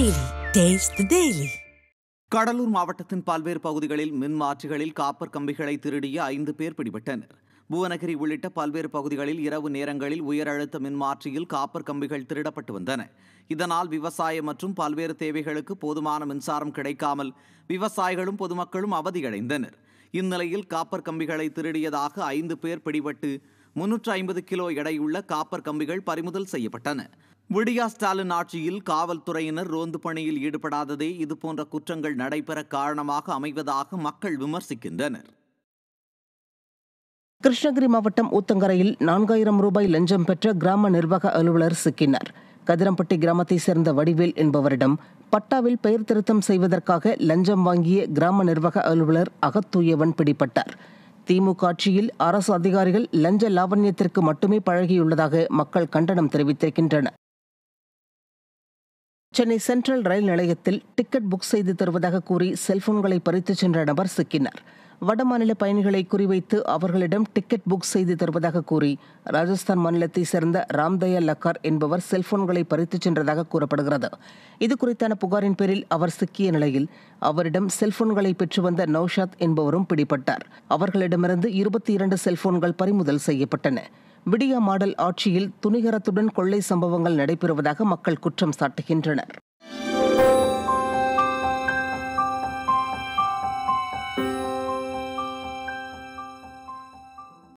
Daily. Taste the Daily. Cuddalore மாவட்டத்தின் பல்வேறு பகுதிகளில் மின்மாற்றிகளில் காப்பர் கம்பிகளை திருடிய 5 பேர் பிடிபட்டனர். புவனகிரி உள்ளிட்ட பல்வேறு பகுதிகளில் இரவு நேரங்களில் உயர் அழுத்த மின்மாற்றியில் காப்பர் கம்பிகள் திருடப்பட்டு வந்தன. இதனால் விவசாயம் மற்றும் பல்வேறு தேவைகளுக்கு போதுமான மின்சாரம் கிடைக்காமல் விவசாயிகளும் பொதுமக்களும் அவதியடைந்தனர். இந்நிலையில் காப்பர் கம்பிகளை திருடியதாக 5 பேர் பிடிபட்டு 350 கிலோ எடையுள்ள காப்பர் கம்பிகள் பறிமுதல் செய்யப்பட்டன. விடியா ஸ்டாலின் ஆட்சியில் காவல்துறையினர் ரோந்து பணியில் ஈடுபடாததே இதுபோன்ற குற்றங்கள் நடைபெற காரணமாக அமைவதாக மக்கள் விமர்சிக்கின்றனர். கிருஷ்ணகிரி மாவட்டம் ஊத்தங்கரையில் 4000 ரூபாய் லஞ்சம் பெற்ற கிராம நிர்வாக அலுவலர் சிக்கினார். கதிரம்பட்டி கிராமத்தை சேர்ந்த வடிவேல் என்பவரிடம் பட்டாவில் பெயர் திருத்தம் செய்வதற்காக லஞ்சம் வாங்கிய கிராம நிர்வாக அலுவலர் அகத்தூயவன் பிடிபட்டார். திமுக ஆட்சியில் அரசு அதிகாரிகள் லஞ்ச லாவண்யத்திற்கு மட்டுமே பழகியுள்ளதாக மக்கள் கண்டனம் தெரிவித்திருக்கின்றனர். சென்னை சென்ட்ரல் ரயில் நிலையத்தில் டிக்கெட் புக் செய்து தருவதாக கூறி செல்போன்களை பறித்துச் சென்ற நபர் சிக்கினார். வடமாநில பயணிகளை குறிவைத்து அவர்களிடம் டிக்கெட் புக் செய்து தருவதாக கூறி ராஜஸ்தான் மாநிலத்தை சேர்ந்த ராம்தயா லக்கார் என்பவர் செல்போன்களை பறித்துச் சென்றதாக கூறப்படுகிறது. இது குறித்தான புகாரின் பேரில் அவர் சிக்கிய நிலையில் அவரிடம் செல்போன்களை பெற்று வந்த நௌஷாத் என்பவரும் பிடிபட்டார். அவர்களிடமிருந்து 22 செல்போன்கள் பறிமுதல் செய்யப்பட்டன. விடியா மாடல் ஆட்சியில் துணிகரத்துடன் கொள்ளை சம்பவங்கள் நடைபெறுவதாக மக்கள் குற்றம் சாட்டுகின்றனர்.